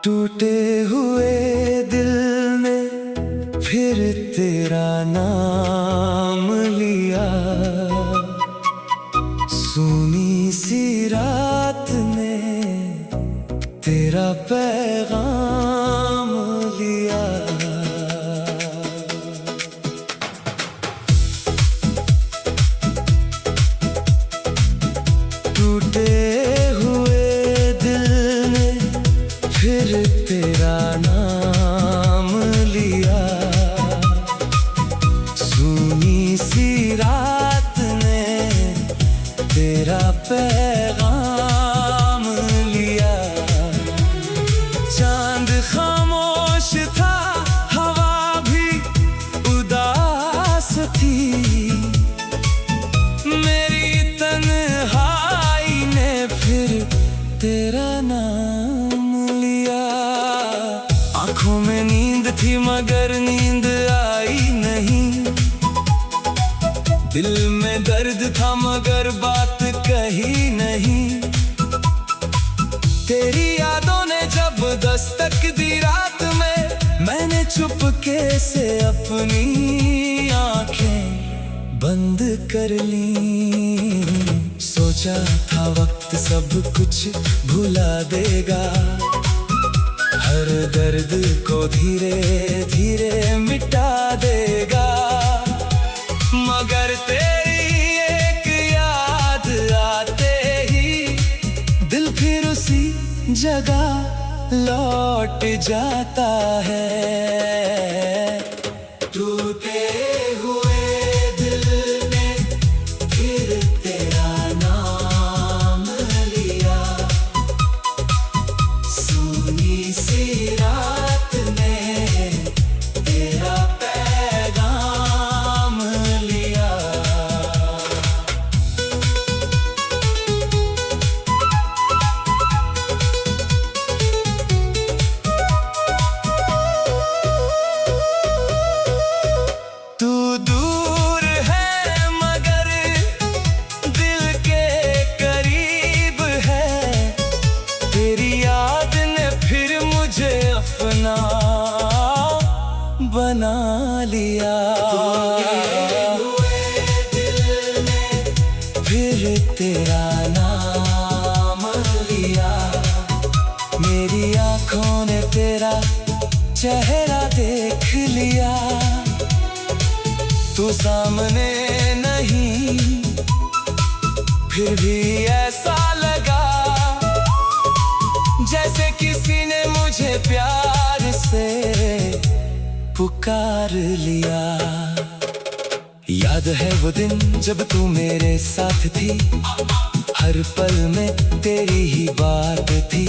टूटे हुए दिल ने फिर तेरा नाम लिया। सूनी सी रात ने तेरा पैगाम लिया। टूटे हुए दिल ने फिर तेरा नाम लिया। सूनी सी रात ने तेरा पैगाम लिया। चांद खामोश था, हवा भी उदास थी। मेरी तन्हाई ने फिर तेरा नाम लिया। आंखों में नींद थी मगर नींद आई नहीं। दिल में दर्द था मगर बात कही नहीं। तेरी यादों ने जब दस्तक दी रात में, मैंने चुपके से अपनी आंखें बंद कर ली। सोचा था वक्त सब कुछ भुला देगा, हर दर्द को धीरे धीरे मिटा देगा। मगर तेरी एक याद आते ही दिल फिर उसी जगह लौट जाता है। टूटे हुए दिल ने फिर तेरा नाम लिया। सूनी सी रात ने तेरा पैगाम लिया। तू दूर है मगर दिल के करीब है। तेरी याद ने फिर मुझे अपना बना लिया। दिल ने फिर तेरा नाम लिया। मेरी आंखों ने तेरा चेहरा देख लिया। तू सामने नहीं, फिर भी ऐसा लगा जैसे किसी ने मुझे प्यार से पुकार लिया। याद है वो दिन जब तू मेरे साथ थी, हर पल में तेरी ही बात थी।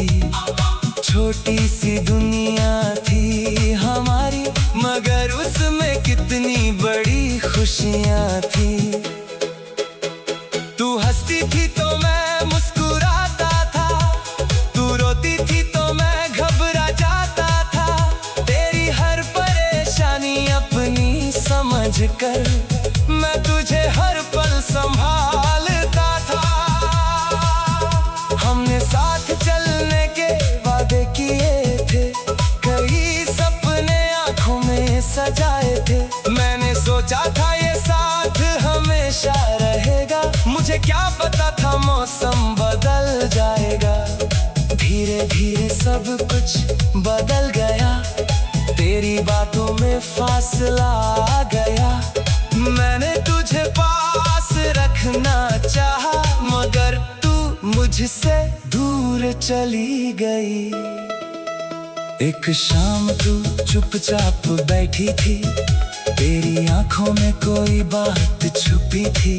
छोटी सी दुनिया थी हमारी, मगर उसमें कितनी बड़ी खुशियां थी। तू हंसती थी तो मैं मुस्कुराता था, तू रोती थी तो मैं घबरा जाता था। तेरी हर परेशानी अपनी समझकर मैं तुझे हर पल संभालता था। हमने साथ चलने के वादे किए थे, कई सपने आंखों में सजाए थे। मैंने सोचा था ये साथ हमेशा रहेगा, मुझे क्या पता था मौसम बदल जाएगा। धीरे धीरे सब कुछ बदल गया, तेरी बातों में फासला आ गया। मैंने तुझे पास रखना चाहा, मगर तू मुझसे दूर चली गई। एक शाम तू चुपचाप बैठी थी, तेरी आंखों में कोई बात छुपी थी।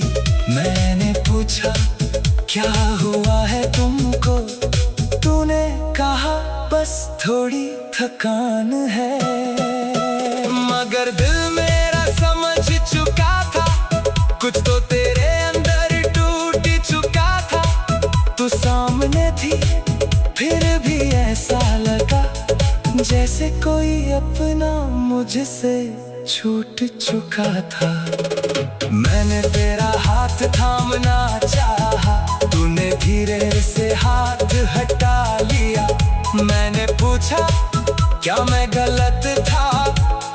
मैंने पूछा क्या हुआ है तुमको, तूने कहा बस थोड़ी थकान है। मगर दिल मेरा समझ चुका था, कुछ तो तेरे अंदर टूट चुका था। तू सामने थी फिर भी ऐसा लगा जैसे कोई अपना मुझसे छूट चुका था। मैंने तेरा हाथ थामना चाहा, तूने धीरे से हाथ हटा लिया। मैंने पूछा क्या मैं गलत था,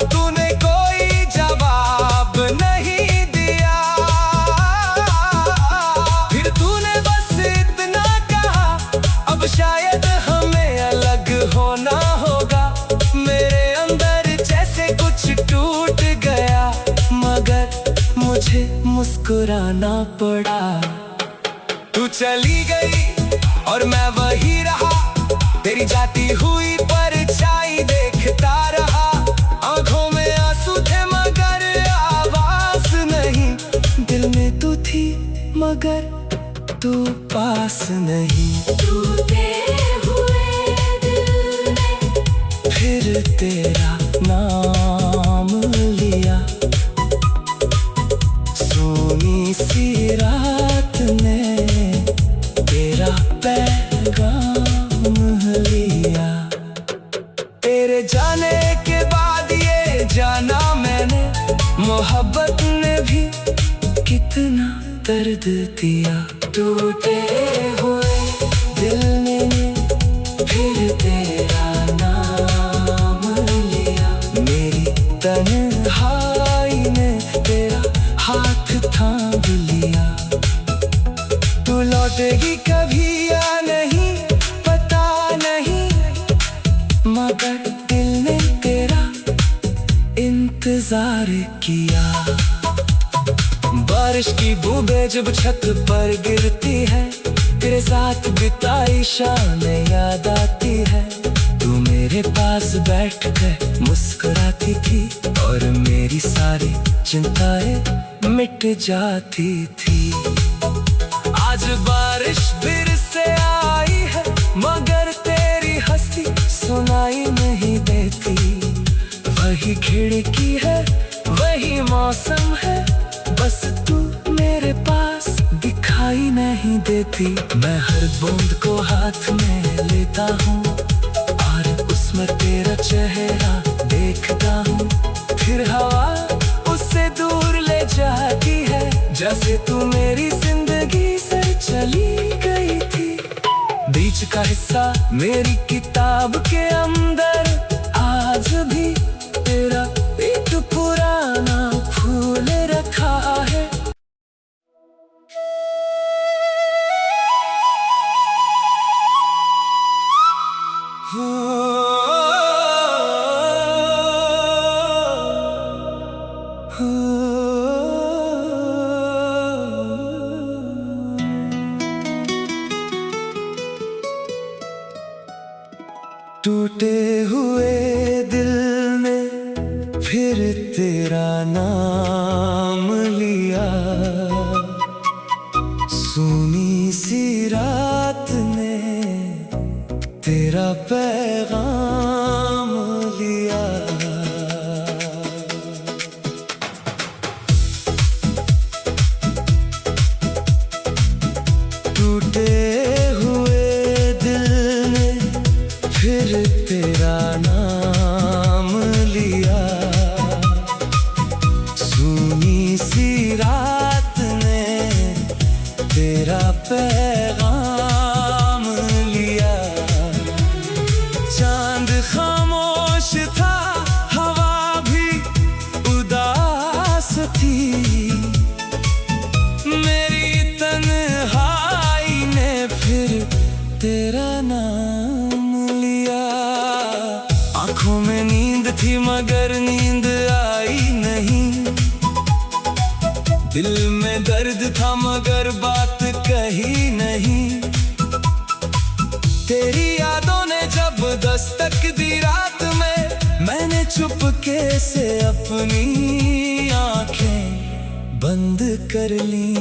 तूने कोई जवाब नहीं दिया। फिर तूने बस इतना कहा, अब शायद हमें अलग होना होगा। मेरे अंदर जैसे कुछ टूट गया, मगर मुझे मुस्कुराना पड़ा। तू चली गई और मैं वही रहा, तेरी जाती हुई परछाई देखता रहा। आंखों में आंसू थे मगर आवाज नहीं, दिल में तू थी मगर तू पास नहीं। टूटे हुए दिल ने फिर तेरा नाम लिया, सोनी सी रात ने तेरा पैगाम लिया। तेरे जाने के बाद ये जाना मैंने, मोहब्बत ने भी कितना दर्द दिया। टूटे हुए दिल ने फिर तेरा नाम लिया, मेरी तन्हाई ने तेरा हाथ थाम लिया। तू लौटेगी कभी या नहीं पता नहीं, मगर दिल ने तेरा इंतजार किया। बारिश की बूंदें जब छत पर गिरती है, तेरे साथ बिताई शामें याद आती है। तू मेरे पास बैठ कर मुस्कुराती थी और मेरी सारी चिंताएं मिट जाती थी। आज बारिश फिर से आई है, मगर तेरी हंसी सुनाई नहीं देती। वही खिड़की है, वही मौसम है, बस तू मेरे पास दिखाई नहीं देती। मैं हर बूंद को हाथ में लेता हूँ और उसमें तेरा चेहरा देखता हूँ। फिर हवा उससे दूर ले जाती है, जैसे तू मेरी जिंदगी से चली गई थी। बीच का हिस्सा मेरी किताब के अंदर आज भी तेरा एक पुराना फूल रखा है। टूटे हुए दिल ने फिर तेरा नाम लिया, सूनी सी रात ने तेरा पैगाम लिया। टूटे हुए दिल ने फिर तेरा नाम लिया, सूनी सी रात ने तेरा पैगाम लिया। चांद खामोश था, हवा भी उदास थी, मेरी तन्हाई ने फिर तेरा नाम लिया। आंखों में नींद थी मगर नींद आई नहीं, दिल में दर्द था मगर बात कही नहीं। तेरी यादों ने जब दस्तक दी रात में, मैंने चुपके से अपनी आंखें बंद कर ली।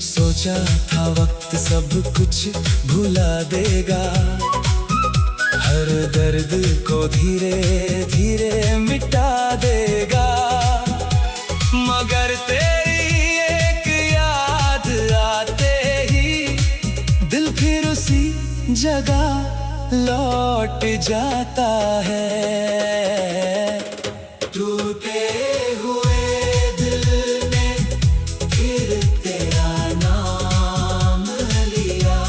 सोचा था वक्त सब कुछ भुला देगा, हर दर्द को धीरे धीरे मिटा देगा। मगर तेरी एक याद आते ही दिल फिर उसी जगह लौट जाता है। टूटे हुए दिल ने फिर तेरा नाम लिया,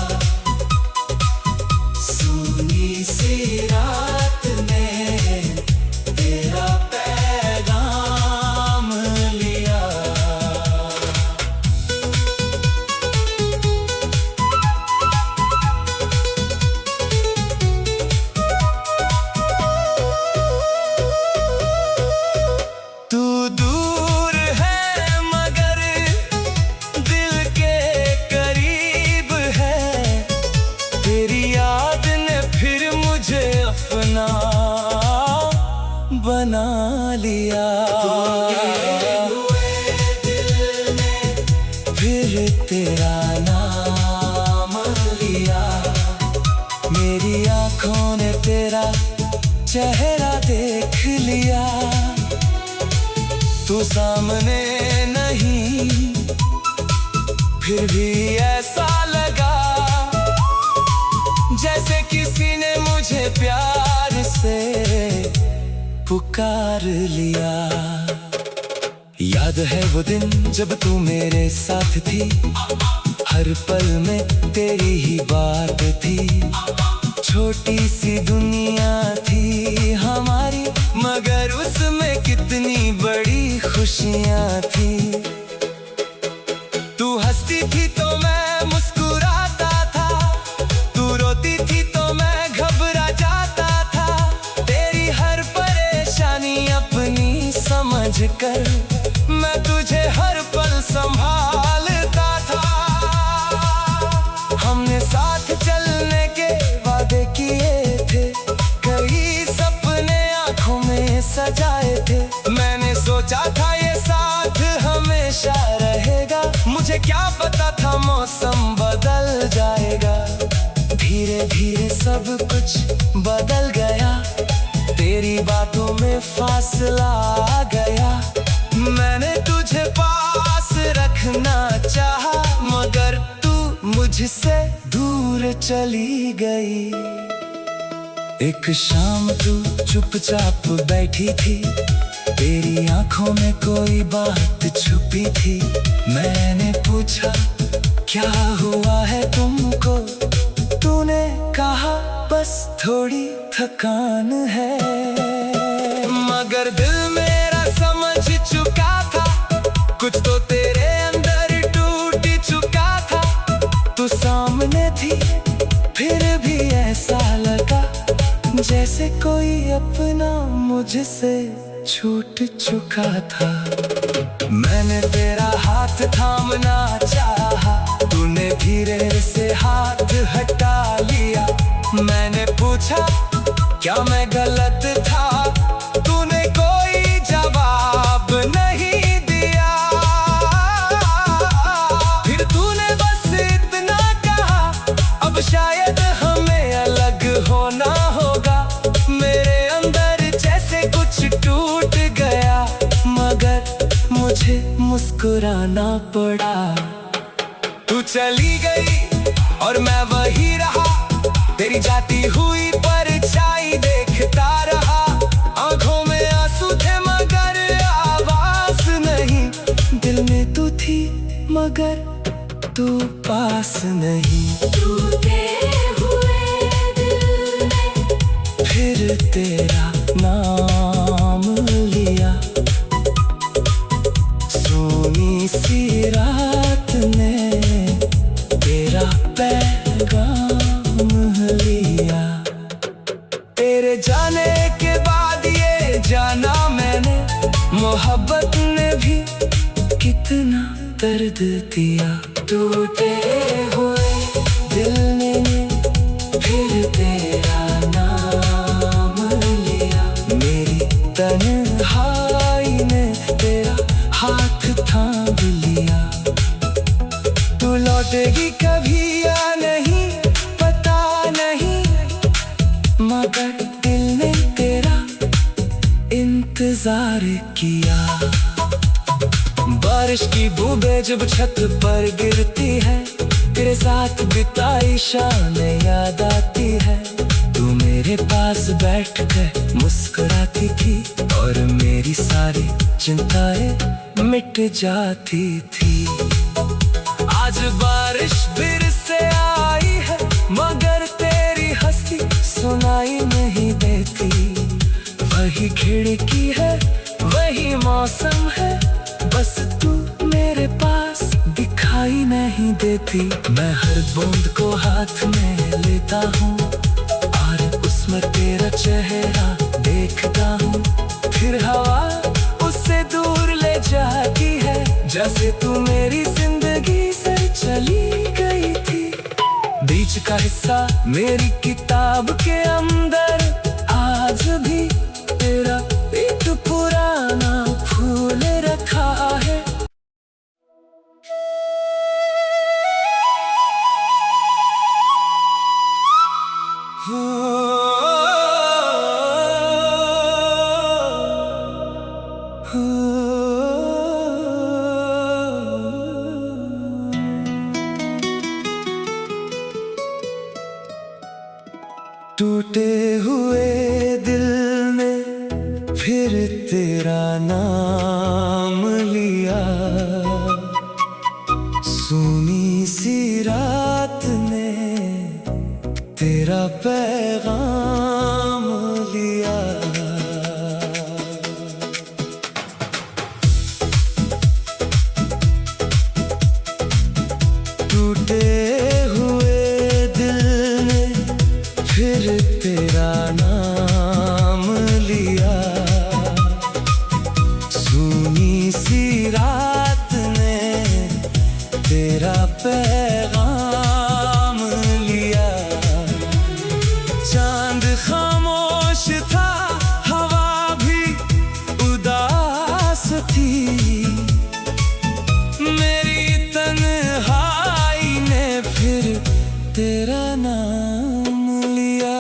फिर तेरा नाम लिया। मेरी आंखों ने तेरा चेहरा देख लिया। तू सामने नहीं, फिर भी ऐसा लगा जैसे किसी ने मुझे प्यार से पुकार लिया। याद है वो दिन जब तू मेरे साथ थी, हर पल में तेरी ही बात थी। छोटी सी दुनिया थी हमारी, मगर उसमें कितनी बड़ी खुशियां थी। तू हंसती थी तो मैं मुस्कुराता था, तू रोती थी तो मैं घबरा जाता था। तेरी हर परेशानी अपनी समझकर मैं तुझे हर पल संभालता था। हमने साथ चलने के वादे किए थे, कई सपने आंखों में सजाए थे। मैंने सोचा था ये साथ हमेशा रहेगा, मुझे क्या पता था मौसम बदल जाएगा। धीरे धीरे सब कुछ बदल गया, तेरी बातों में फासला आ गया। मैंने तुझे पास रखना चाहा, मगर तू मुझसे दूर चली गई। एक शाम तू चुपचाप बैठी थी, तेरी आंखों में कोई बात छुपी थी। मैंने पूछा क्या हुआ है तुमको, तूने कहा बस थोड़ी थकान है। मगर दिल मेरा समझ चुका था, कुछ तो तेरे अंदर टूट चुका था। तू सामने थी फिर भी ऐसा लगा जैसे कोई अपना मुझसे छूट चुका था। मैंने तेरा हाथ थामना चाहा, तूने धीरे से हाथ हटा लिया। मैंने पूछा क्या मैं गलत था, तूने कोई जवाब नहीं दिया। फिर तूने बस इतना कहा अब शायद हमें अलग होना होगा। मेरे अंदर जैसे कुछ टूट गया, मगर मुझे मुस्कुराना पड़ा। तू चली गई और मैं वही रहा, तेरी जाती हुई परछाई देखता रहा। आंखों में आंसू थे मगर आवाज नहीं, दिल में तू थी मगर तू पास नहीं। टूटे हुए दिल ने फिर तेरा नाम लिया। सोनी सी रात ने तेरा पैगाम लिया। तेरे जाने के बाद ये जाना मैंने, मोहब्बत ने भी कितना दर्द दिया। टूटे हुए दिल ने फिर तेरा नाम लिया। मेरी तन्हाई ने तेरा हाथ थाम लिया। तू लौटेगी कभी या नहीं पता नहीं, मगर दिल ने तेरा इंतजार किया। बारिश की बूंदें जब छत पर गिरती है, तेरे साथ बिताई शामें याद आती है। तू मेरे पास बैठ कर मुस्कुराती थी और मेरी सारी चिंताएं मिट जाती थी। आज बारिश फिर से आई है, मगर तेरी हंसी सुनाई नहीं देती। वही खिड़की है वही मौसम है, बस तू मेरे पास दिखाई नहीं देती। मैं हर बूंद को हाथ में लेता हूँ और उसमें तेरा चेहरा देखता हूँ। फिर हवा उससे दूर ले जाती है, जैसे तू मेरी जिंदगी से चली गई थी। बीच का हिस्सा मेरी किताब के अंदर आज भी तेरा एक पुराना फूल रखा है। टूटे हुए दिल ने फिर तेरा नाम लिया, सूनी सी रात ने तेरा पैगाम लिया। टूटे हुए दिल ने फिर तेरा नाम लिया, सूनी सी रात ने तेरा पैगाम लिया। चांद खामोश था, हवा भी उदास थी, मेरी तन्हाई ने फिर तेरा नाम लिया।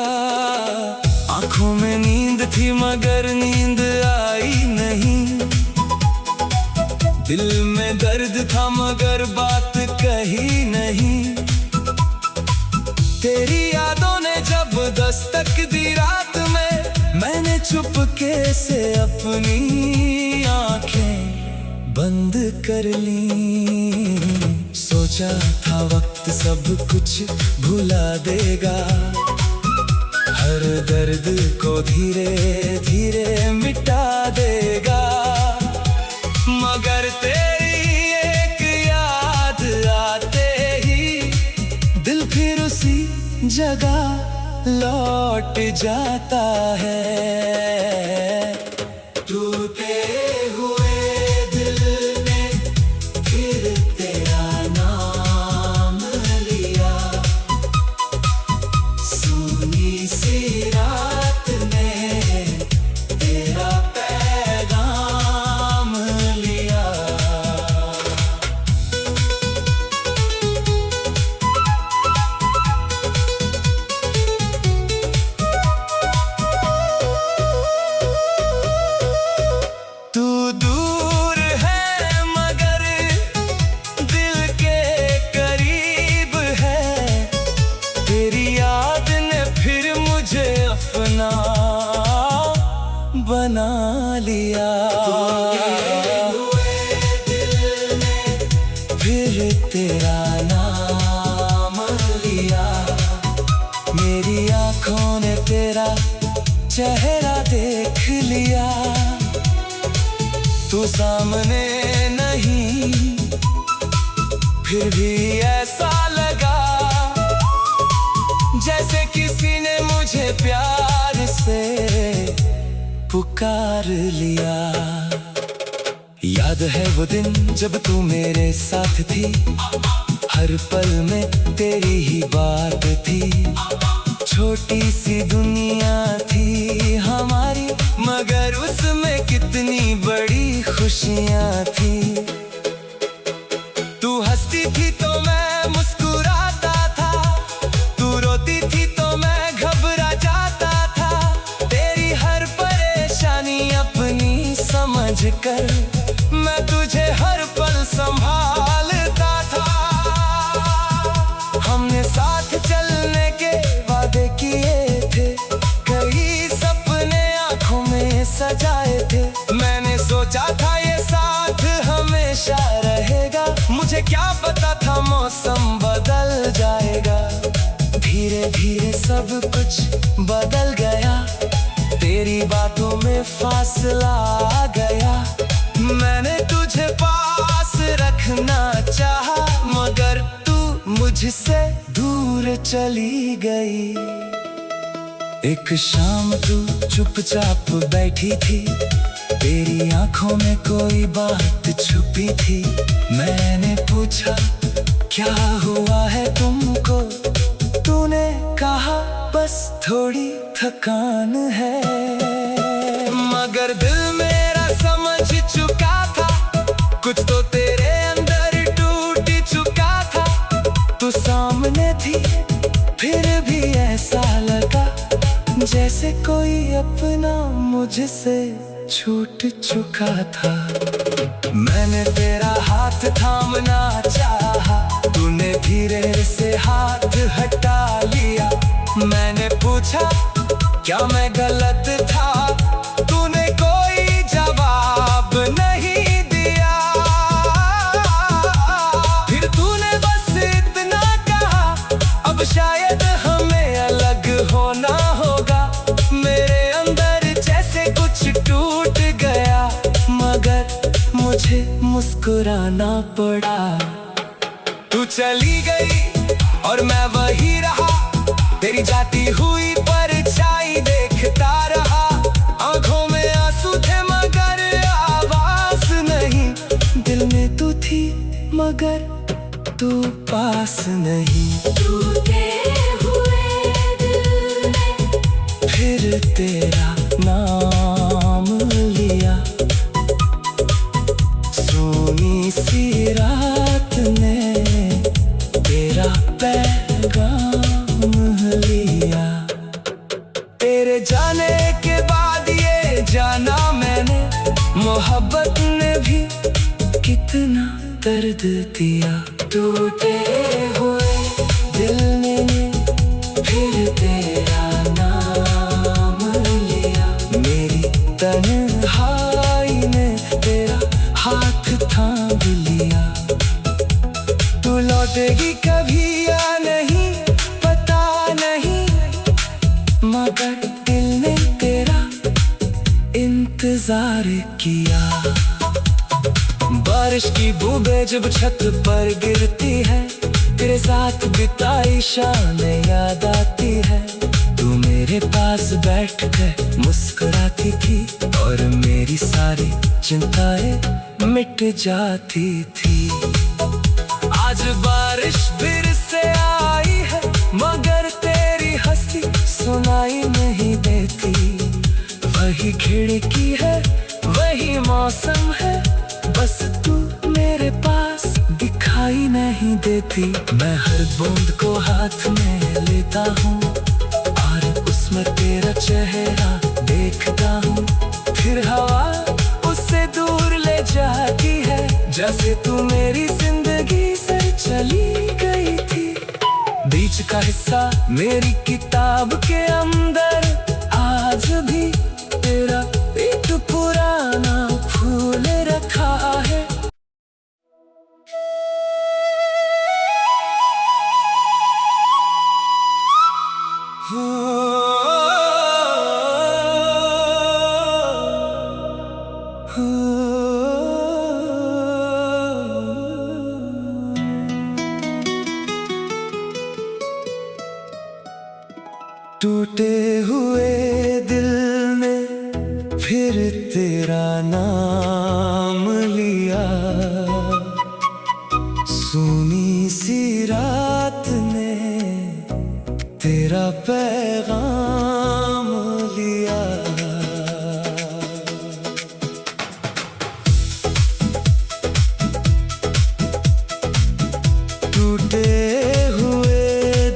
आंखों में नींद थी मगर नींद आई नहीं, दिल में दर्द था मगर बात कही नहीं। तेरी यादों ने जब दस्तक दी रात में, मैंने चुपके से अपनी आंखें बंद कर ली। सोचा था वक्त सब कुछ भुला देगा, हर दर्द को धीरे धीरे मिटा देगा, मगर तेरी एक याद आते ही दिल फिर उसी जगह लौट जाता है। टूटे हुए दिल ने फिर तेरा नाम लिया, सूनी सी रात ने तेरा पैगाम लिया। तू दूर है मगर दिल के करीब है, तेरी याद ने फिर मुझे अपना बना लिया। दिल ने फिर तेरा नाम लिया, मेरी आंखों ने तेरा चेहरा देख लिया। तू सामने नहीं फिर भी ऐसा लगा जैसे किसी ने मुझे प्यार से पुकार लिया। याद है वो दिन जब तू मेरे साथ थी, हर पल में तेरी ही बात थी। छोटी सी दुनिया थी हमारी, मगर उसमें कितनी बड़ी खुशियाँ थी। तू हंसती थी तो मैं मुस्कुराता था, तू रोती थी तो मैं घबरा जाता था। तेरी हर परेशानी अपनी समझकर मैं तुझे हर पल संभालता था। हमने साथ चलने के वादे किए थे, कई सपने आंखों में सजाए थे। मैंने सोचा था ये साथ हमेशा रहेगा, मुझे क्या पता था मौसम बदल जाएगा। धीरे धीरे सब कुछ बदल गया, तेरी बातों में फासला आ गया। मैंने तुझे पास रखना चाहा, मगर तू मुझसे दूर चली गई। एक शाम तू चुपचाप बैठी थी, तेरी आंखों में कोई बात छुपी थी। मैंने पूछा क्या हुआ है तुमको, तूने कहा बस थोड़ी थकान है। मगर दिल मेरा समझ चुका था, कुछ तो तेरे अंदर टूट चुका था। तू सामने थी फिर भी ऐसा लगा जैसे कोई अपना मुझसे छूट चुका था। मैंने तेरा हाथ थामना चाहा, तूने धीरे से हाथ हटा लिया। मैंने पूछा क्या मैं गलत था, तूने कोई जवाब नहीं दिया। फिर तूने बस इतना कहा, अब शायद हमें अलग होना होगा। मेरे अंदर जैसे कुछ टूट गया, मगर मुझे मुस्कुराना पड़ा। तू चली गई और मैं वही रहा, तेरी जाती हुई परछाई देखता रहा। आंखों में आंसू थे मगर आवाज नहीं, दिल में तू थी मगर तू पास नहीं। टूटे हुए दिल ने फिर तेरा नाम लिया, सोनी सी रात ने तेरा पैगाम लिया। तेरे जाने के बाद ये जाना मैंने, मोहब्बत ने भी कितना दर्द दिया। टूटे हुए दिल ने फिर तेरा नाम लिया, मेरी तन्हाई ने तेरा हाथ थाम लिया। तू लौटेगी कभी या नहीं पता नहीं, मगर दिल ने तेरा इंतजार किया। बारिश की बूंदें जब छत पर गिरती है, तेरे साथ बिताई शामें याद आती है। तू मेरे पास बैठ कर मुस्कुराती थी और मेरी सारी चिंताएं मिट जाती थी। आज बारिश फिर से आई है, मगर तेरी हंसी सुनाई नहीं देती। वही खिड़की है, वही मौसम है, बस तू मेरे पास दिखाई नहीं देती। मैं हर बूंद को हाथ में लेता हूँ और उसमें तेरा चेहरा देखता हूँ। फिर हवा उससे दूर ले जाती है, जैसे तू मेरी जिंदगी से चली गई थी। बीच का हिस्सा मेरी किताब के अंदर आज भी तेरा एक पुराना फूल रखा है। टूटे हुए दिल ने फिर तेरा नाम लिया, सूनी सी रात ने तेरा पैगाम लिया। टूटे हुए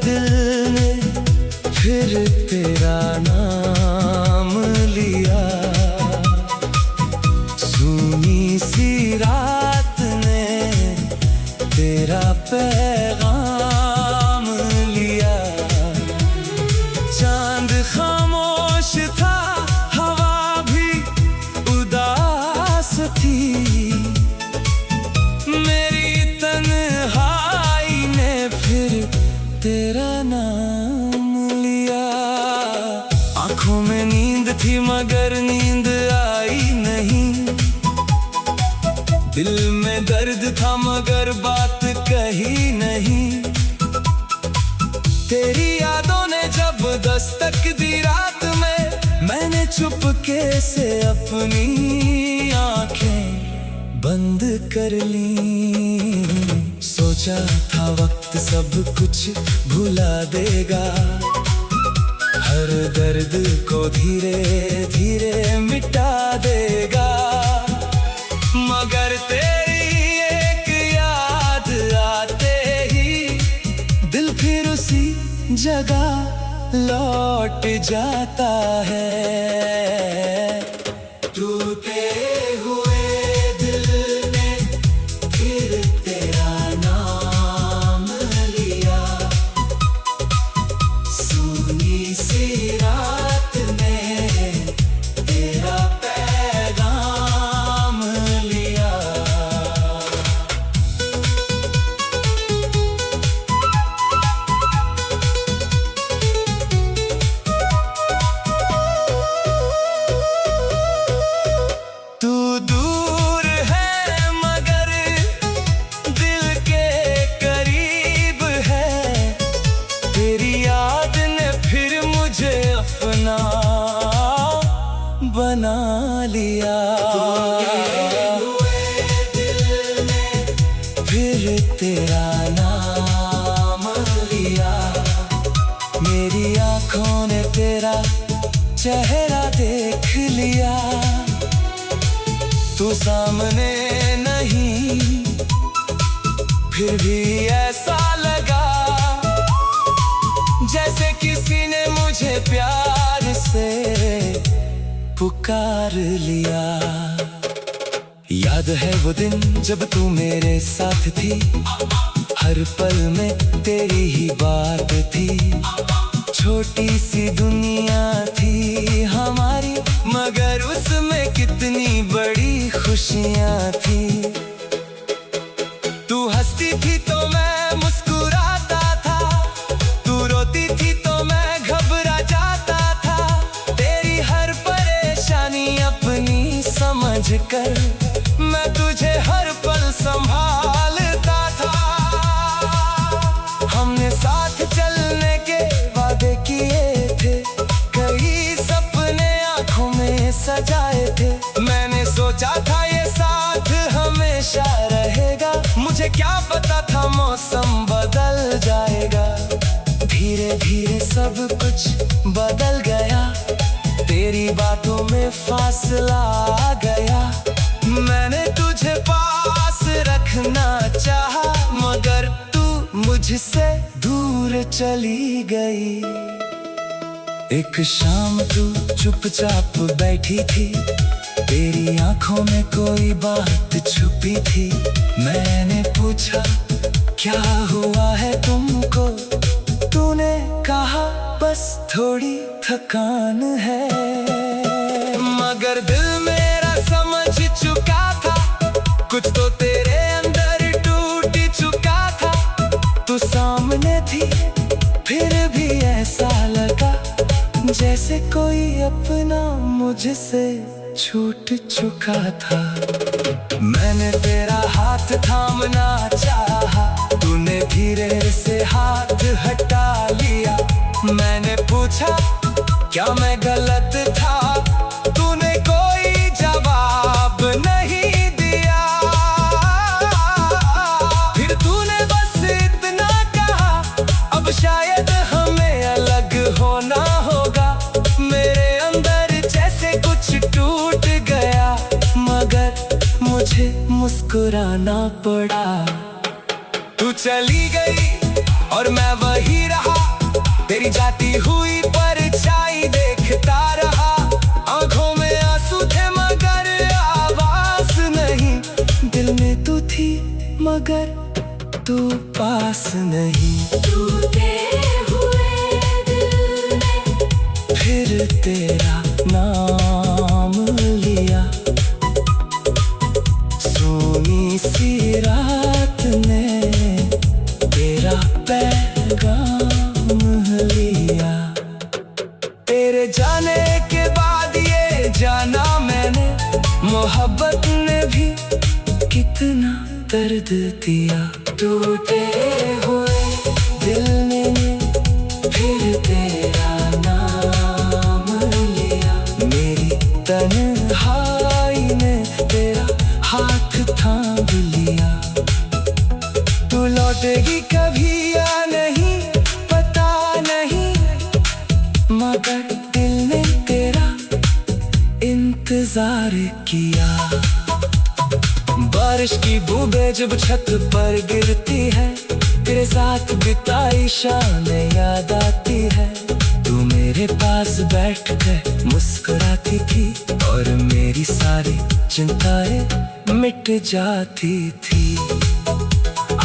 दिल ने फिर तेरा नाम लिया, सूनी सी रात ने तेरा पैगाम लिया। चांद खामोश था, हवा भी उदास थी, मेरी तन्हाई ने फिर तेरा नाम लिया। आंखों में नींद थी मगर नींद आई नहीं, दिल में दर्द था मगर बात कही नहीं। तेरी यादों ने जब दस्तक दी रात में, मैंने चुपके से अपनी आंखें बंद कर ली। सोचा था वक्त सब कुछ भुला देगा, हर दर्द को धीरे धीरे मिटा देगा। मगर तेरी एक याद आते ही दिल फिर उसी जगह लौट जाता है। टूटे हुए दिल ने फिर तेरा नाम लिया, सुन तेरा नाम लिया, मेरी आंखों ने तेरा चेहरा देख लिया। तू सामने नहीं फिर भी ऐसा लगा जैसे किसी ने मुझे प्यार से पुकार लिया। याद है वो दिन जब तू मेरे साथ थी, हर पल में तेरी ही बात थी। छोटी सी दुनिया थी हमारी, मगर उसमें कितनी बड़ी खुशियां थी। तू हंसती थी तो मैं मुस्कुराता था, तू रोती थी तो मैं घबरा जाता था। तेरी हर परेशानी अपनी समझकर मैं तुझे हर पल संभालता था। हमने साथ चलने के वादे किए थे, कई सपने आंखों में सजाए थे। मैंने सोचा था ये साथ हमेशा रहेगा, मुझे क्या पता था मौसम बदल जाएगा। धीरे धीरे सब कुछ बदल गया, तेरी बातों में फासला आ गया। मैंने तुझे पास रखना चाहा, मगर तू मुझसे दूर चली गई। एक शाम तू चुपचाप बैठी थी, तेरी आंखों में कोई बात छुपी थी। मैंने पूछा क्या हुआ है तुमको, तूने कहा बस थोड़ी थकान है। मगर दिल मेरा समझ चुका था, कुछ तो तेरे अंदर टूट चुका था। तू सामने थी फिर भी ऐसा लगा जैसे कोई अपना मुझसे छूट चुका था। मैंने तेरा हाथ थामना चाहा, तूने धीरे से हाथ हटा लिया। मैंने पूछा क्या मैं गलत था, तूने कोई जवाब नहीं दिया। फिर तूने बस इतना कहा अब शायद हमें अलग होना होगा। मेरे अंदर जैसे कुछ टूट गया, मगर मुझे मुस्कुराना पड़ा। तू चली गई और मैं वही रहा, तेरी जाती हुई परछाई देखता रहा। आंखों में आंसू थे मगर आवाज नहीं, दिल में तू थी मगर तू पास नहीं। टूटे हुए दिल ने फिर तेरा नाम लिया, सोनी सी रात ने तेरा पैगाम लिया। तेरे जाने के बाद ये जाना मैंने, मोहब्बत ने भी कितना दर्द दिया। टूटे हुए दिल ने फिर तेरा नाम लिया, मेरी तन्हाई ने तेरा हाथ थाम लिया। तू लौटेगी कभी या नहीं पता नहीं, मगर दिल ने तेरा इंतजार किया। बारिश की बूंदें जब छत पर गिरती है, तेरे साथ बिताई शामें याद आती है। तू मेरे पास बैठ कर मुस्कुराती थी और मेरी सारी चिंताएं मिट जाती थी।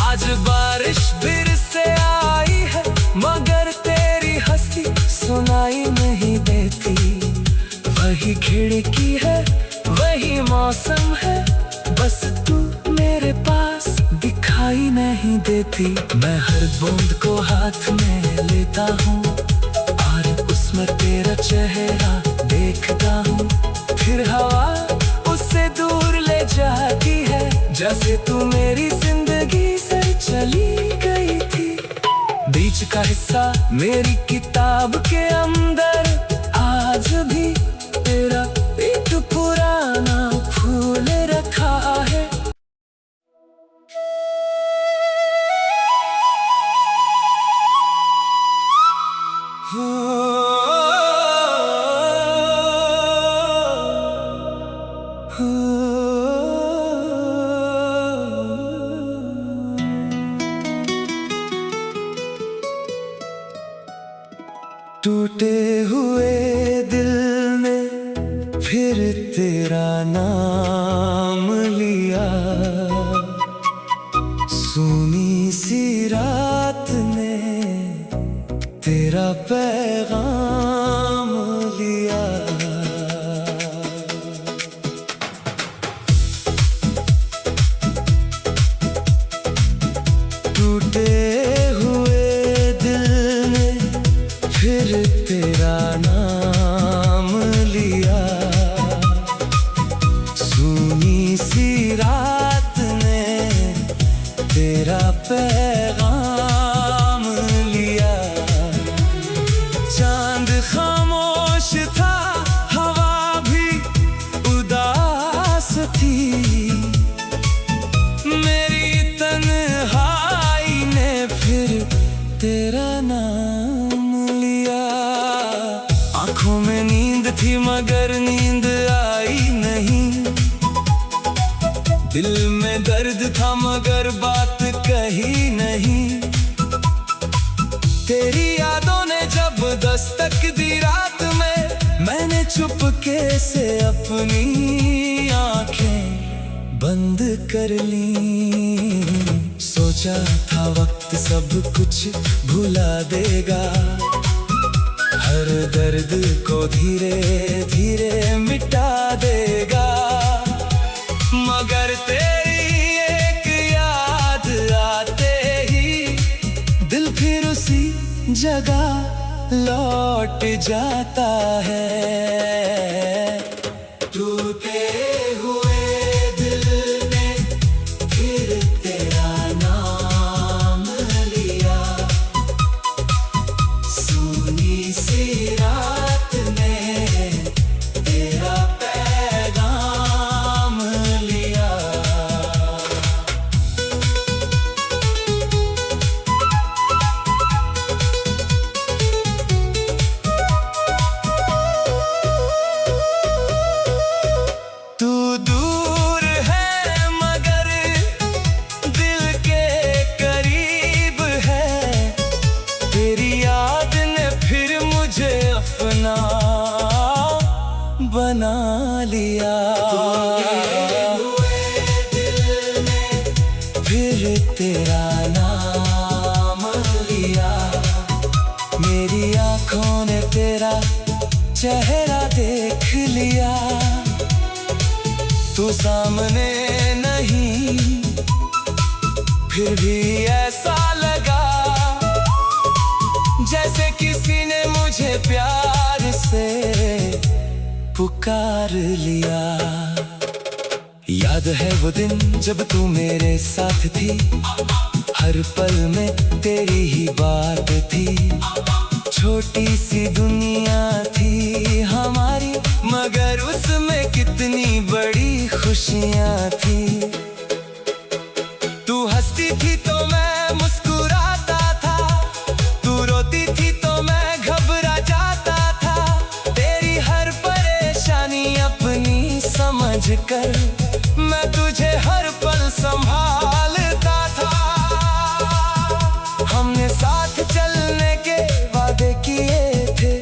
आज बारिश फिर से आई है, मगर तेरी हंसी सुनाई नहीं देती। वही खिड़की है वही मौसम है, बस तू मेरे पास दिखाई नहीं देती। मैं हर बूंद को हाथ में लेता हूँ और उसमें तेरा चेहरा देखता हूँ। फिर हवा उससे दूर ले जाती है, जैसे तू मेरी जिंदगी से चली गई थी। बीच का हिस्सा मेरी किताब के अंदर आज भी तेरा एक पुराना फूल रखा है। टूटे हुए दिल ने फिर तेरा नाम लिया, सूनी सी रात ने तेरा पैगाम लिया। टूटे हुए दिल ने फिर तेरा नाम लिया, सूनी सी रात ने तेरा पैगाम लिया। चांद खामोश था, हवा भी उदास थी, मेरी तन्हाई ने फिर तेरा नाम लिया। आंखों में नींद थी मगर नींद आई नहीं, दिल में दर्द था मगर बात कही नहीं। तेरी यादों ने जब दस्तक दी रात में, मैंने चुपके से अपनी आंखें बंद कर ली। सोचा था वक्त सब कुछ भुला देगा, हर दर्द को धीरे धीरे मिटा देगा, मगर तेरी एक याद आते ही दिल फिर उसी जगह लौट जाता है। टूटे हुए दिल ने फिर तेरा नाम लिया, सूनी सी रात ने तेरा पैगाम लिया। तू दूर है मगर दिल के करीब है, तेरी याद ने फिर मुझे अपना बना लिया। दिल ने फिर तेरा नाम लिया, मेरी आंखों ने तेरा चेहरा देख लिया। तू सामने नहीं फिर भी ऐसा लगा जैसे किसी ने मुझे प्यार से पुकार लिया। याद है वो दिन जब तू मेरे साथ थी, हर पल में तेरी ही बात थी। छोटी सी दुनिया थी हमारी, मगर उसमें कितनी बड़ी खुशियाँ थी। तू हंसती थी तो मैं मुस्कुराता था, तू रोती थी तो मैं घबरा जाता था। तेरी हर परेशानी अपनी समझ कर मैं तुझे हर पल संभालता था। हमने साथ चलने के वादे किए थे,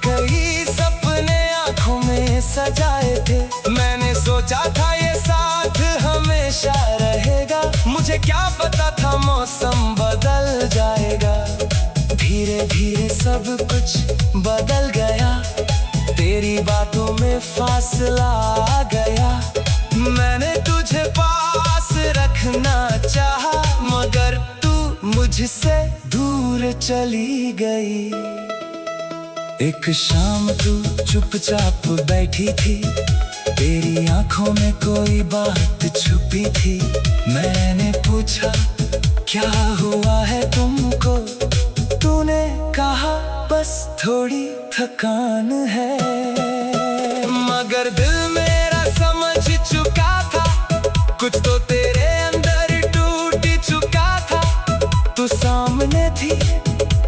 कई सपने आंखों में सजाए थे। मैंने सोचा था ये साथ हमेशा रहेगा, मुझे क्या पता था मौसम बदल जाएगा। धीरे धीरे सब कुछ बदल गया, तेरी बातों में फासला आ गया। मैंने तुझे पास रखना चाहा, मगर तू मुझसे दूर चली गई। एक शाम तू चुपचाप बैठी थी, तेरी आंखों में कोई बात छुपी थी। मैंने पूछा क्या हुआ है तुमको, तूने कहा बस थोड़ी थकान है। मगर दिल मेरा समझ चुका था, कुछ तो तेरे अंदर टूट चुका था। तू सामने थी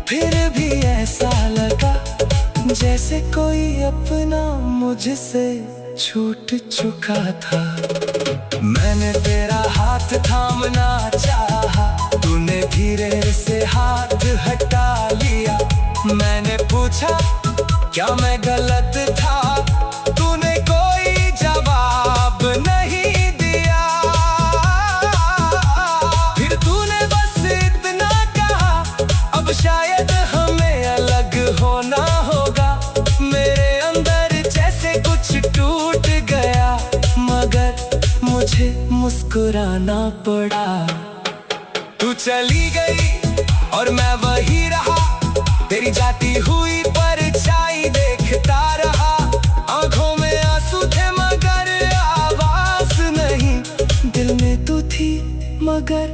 फिर भी ऐसा लगा जैसे कोई अपना मुझसे छूट चुका था। मैंने तेरा हाथ थामना चाहा, तूने धीरे से हाथ हटा लिया। मैंने पूछा पूछा क्या मैं गलत था, तूने कोई जवाब नहीं दिया। फिर तूने बस इतना कहा अब शायद हमें अलग होना होगा। मेरे अंदर जैसे कुछ टूट गया, मगर मुझे मुस्कुराना पड़ा। तू चली गई और मैं वही रहा, तेरी जाती हुई परछाई देखता रहा। आंखों में आंसू थे मगर आवाज नहीं, दिल में तू थी मगर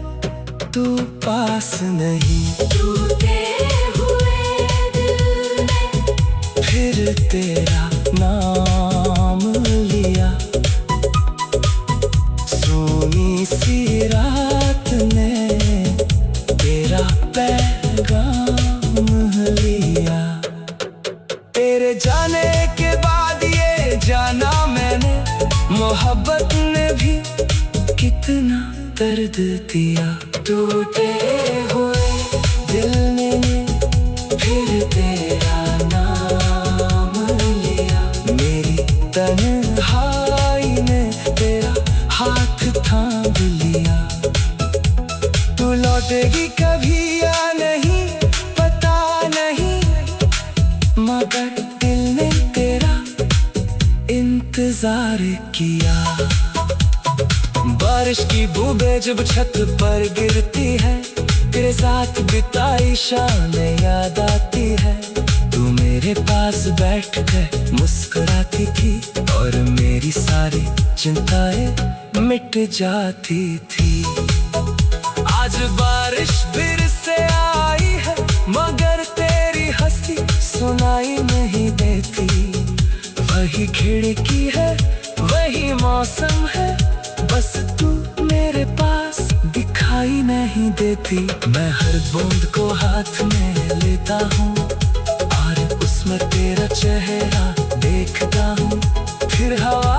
तू पास नहीं। टूटे हुए दिल ने फिर तेरा नाम लिया, सोनी सी रात ने तेरा पैगाम लिया। तेरे जाने के बाद ये जाना मैंने, मोहब्बत ने भी कितना दर्द दिया। टूटे हुए दिल ने फिर तेरा नाम लिया, मेरी तन्हाई ने तेरा हाथ थाम लिया। तू लौटेगी कभी या नहीं पता नहीं, मगर दिल ने तेरा इंतजार किया। बारिश की बूंदें जब छत पर गिरती है, तेरे साथ बिताई शामें याद आती है। तू मेरे पास बैठ कर मुस्कुराती थी और मेरी सारी चिंताएं मिट जाती थी। आज बारिश फिर से आई है, मगर तेरी हंसी सुनाई नहीं देती। वही खिड़की है, वही मौसम है, बस तू मेरे पास दिखाई नहीं देती। मैं हर बूंद को हाथ में लेता हूँ और उसमें तेरा चेहरा देखता हूँ। फिर हवा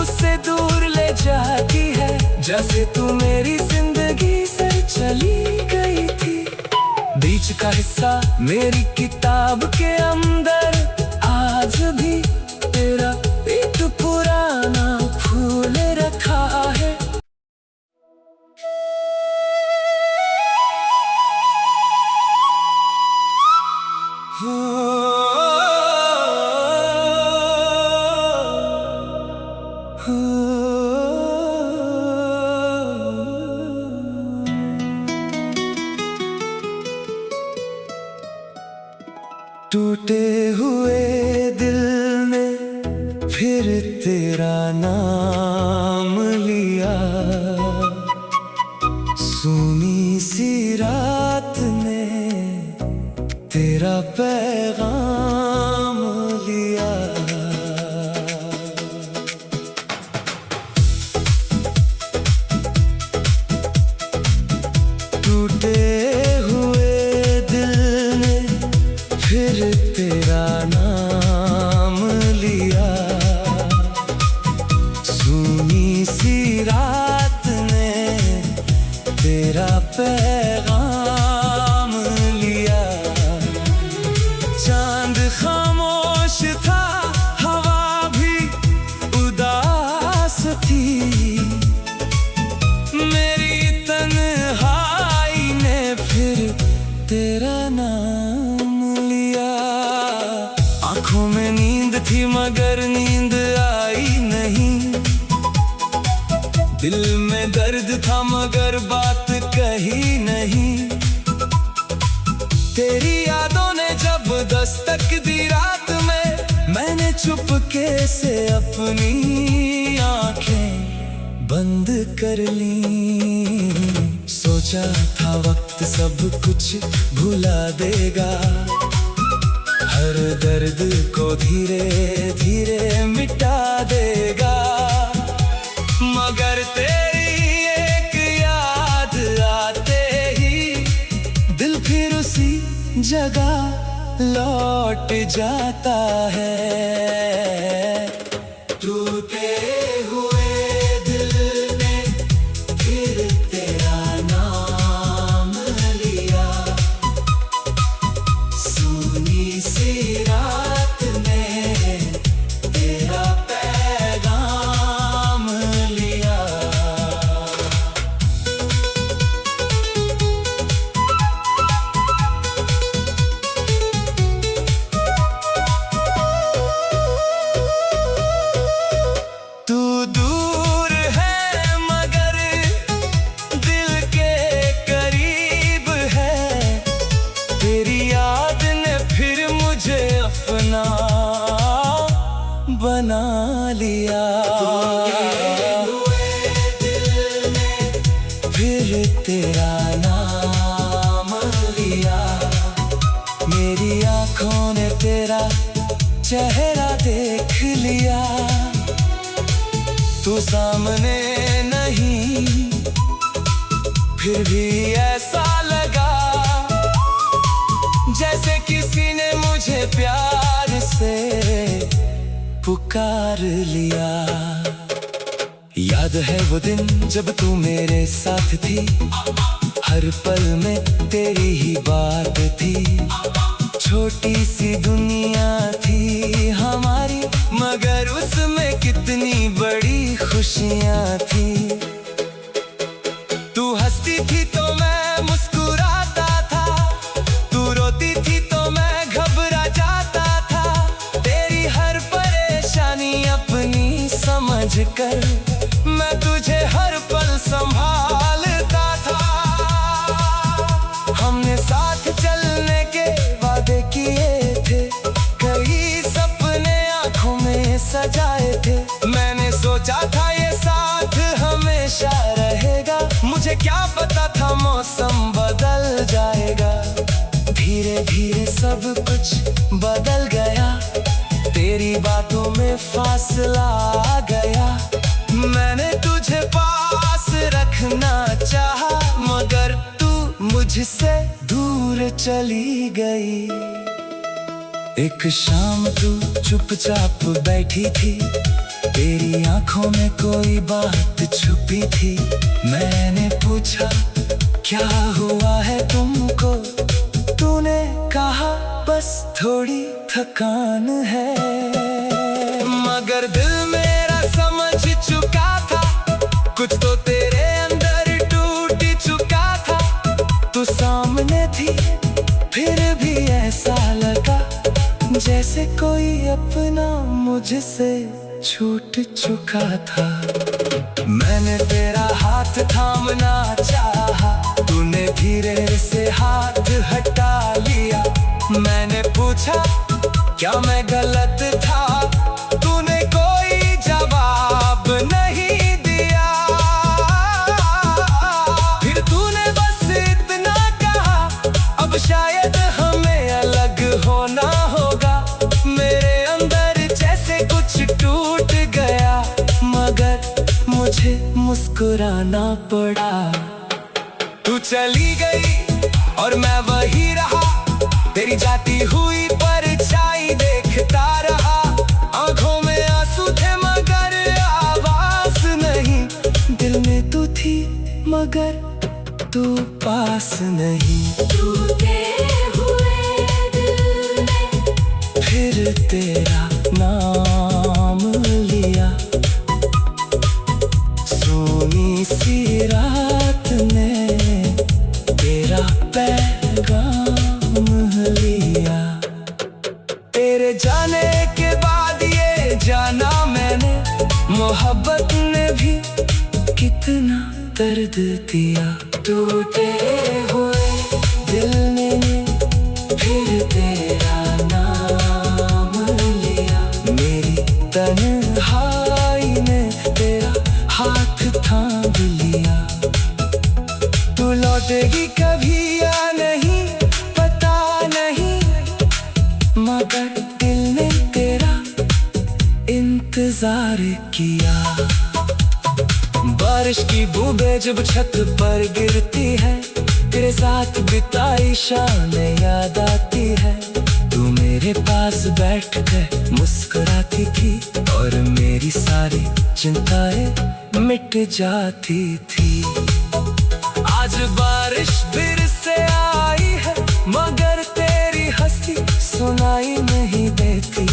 उससे दूर ले जाती है, जैसे तू मेरी जिंदगी से चली गई थी। बीच का हिस्सा मेरी किताब के अंदर आज भी तेरा एक पुराना फूल रखा है। टूटे हुए दिल ने फिर तेरा नाम लिया, सूनी सी रात ने तेरा पैगाम लिया। टूटे हुए दिल ने फिर तेरा नाम लिया, सूनी सी रात ने तेरा पैगाम लिया। चांद खामोश था, हवा भी उदास थी, मेरी तन्हाई ने फिर तेरा नाम लिया। आंखों में नींद थी मगर नींद आई नहीं, दिल में दर्द था मगर बात कही नहीं। तेरी यादों ने जब दस्तक दी रात में, मैंने चुपके से अपनी आंखें बंद कर ली। सोचा था वक्त सब कुछ भुला देगा, हर दर्द को धीरे धीरे मिटा देगा। मगर तेरी एक याद आते ही दिल फिर उसी जगह लौट जाता है। टूटे हुए दिल ने फिर तेरा नाम लिया, सूनी सी लिया। मेरी आंखों ने तेरा चेहरा देख लिया। तू सामने नहीं फिर भी ऐसा लगा जैसे किसी ने मुझे प्यार से पुकार लिया। याद है वो दिन जब तू मेरे साथ थी, हर पल में तेरी ही बात थी। छोटी सी दुनिया थी हमारी, मगर उसमें कितनी बड़ी खुशियां थी। तू हंसती थी तो मैं मुस्कुराता था, तू रोती थी तो मैं घबरा जाता था। तेरी हर परेशानी अपनी समझकर मैं तुझे हर पल संभालता था। हमने साथ चलने के वादे किए थे, कई सपने आंखों में सजाए थे। मैंने सोचा था ये साथ हमेशा रहेगा, मुझे क्या पता था मौसम बदल जाएगा। धीरे धीरे सब कुछ बदल गया, तेरी बातों में फासला आ गया। मैंने तुझे पास रखना चाहा, मगर तू मुझसे दूर चली गई। एक शाम तू चुपचाप बैठी थी, तेरी आंखों में कोई बात छुपी थी। मैंने पूछा क्या हुआ है तुमको, तूने कहा बस थोड़ी थकान है। मगर दिल मेरा समझ चुका था, कुछ तो तेरे अंदर टूट चुका था। तू सामने थी फिर भी ऐसा लगा जैसे कोई अपना मुझसे छूट चुका था। मैंने तेरा हाथ थामना चाहा, तूने धीरे से हाथ हटा लिया। मैंने पूछा क्या मैं गलत था, तूने कोई जवाब नहीं दिया। फिर तूने बस इतना कहा अब शायद हमें अलग होना होगा। मेरे अंदर जैसे कुछ टूट गया, मगर मुझे मुस्कुराना पड़ा। तू चली गई और मैं वही रहा, तेरी जाती हुई परछाई देखता रहा। आंखों में आंसू थे मगर आवाज नहीं, दिल में तू थी मगर तू पास नहीं। टूटे हुए दिल ने फिर तेरा नाम लिया, सोनी सी रात ने तेरा पैगाम लिया। तेरे जाने के बाद ये जाना मैंने, मोहब्बत ने भी कितना दर्द दिया। टूटे हुए दिल ने फिर तेरा नाम लिया। मेरी तन्हाई ने तेरा हाथ थाम लिया। तू लौटेगी कभी या नहीं पता नहीं, मगर दिल ने तेरा इंतजार किया। बारिश की बूंदें जब छत पर गिरती है, तेरे साथ बिताई शामें याद आती है। तू मेरे पास बैठ कर मुस्कुराती थी और मेरी सारी चिंताएं मिट जाती थी। आज बारिश फिर से आई है, मगर तेरी हंसी सुनाई नहीं देती।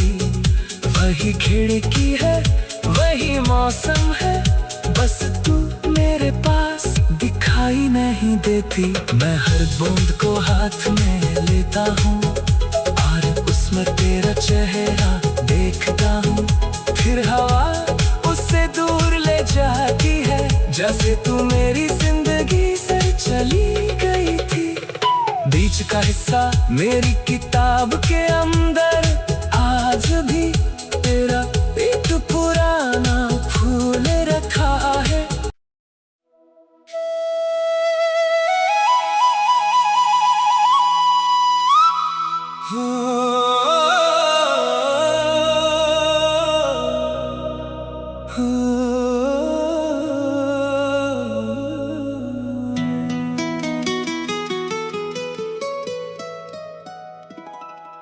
वही खिड़की है वही मौसम है, बस तू मेरे पास दिखाई नहीं देती। मैं हर बूंद को हाथ में लेता हूँ और उसमें तेरा चेहरा देखता हूँ। फिर हवा उससे दूर ले जाती है, जैसे तू मेरी जिंदगी से चली गई थी। बीच का हिस्सा मेरी किताब के अंदर आज भी तेरा एक पुराना फूल रखा है।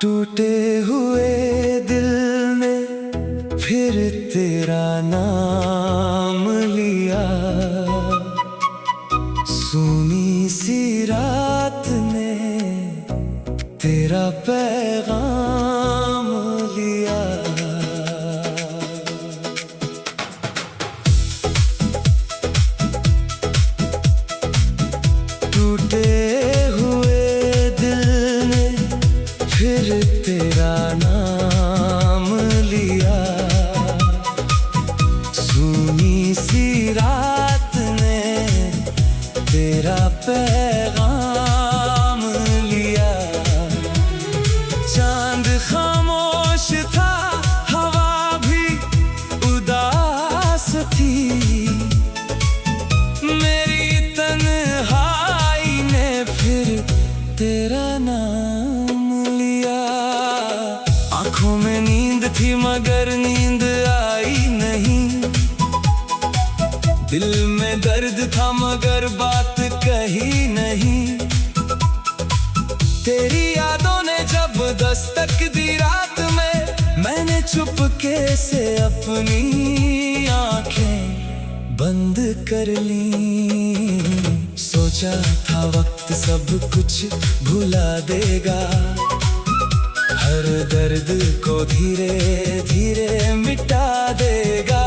टूटे हुए दिल ने फिर तेरा नाम लिया, सूनी सी रात ने तेरा पैगाम लिया। टूटे हुए दिल ने फिर तेरा नाम लिया, सूनी सी रात ने तेरा पैगाम लिया। चांद खामोश था, हवा भी उदास थी, मेरी तन्हाई ने फिर तेरा नाम लिया। आंखों में नींद थी मगर नींद आई नहीं, दिल में दर्द था मगर बात कही नहीं। तेरी यादों ने जब दस्तक दी रात में, मैंने चुपके से अपनी आंखें बंद कर ली। सोचा था वक्त सब कुछ भुला देगा, हर दर्द को धीरे धीरे मिटा देगा।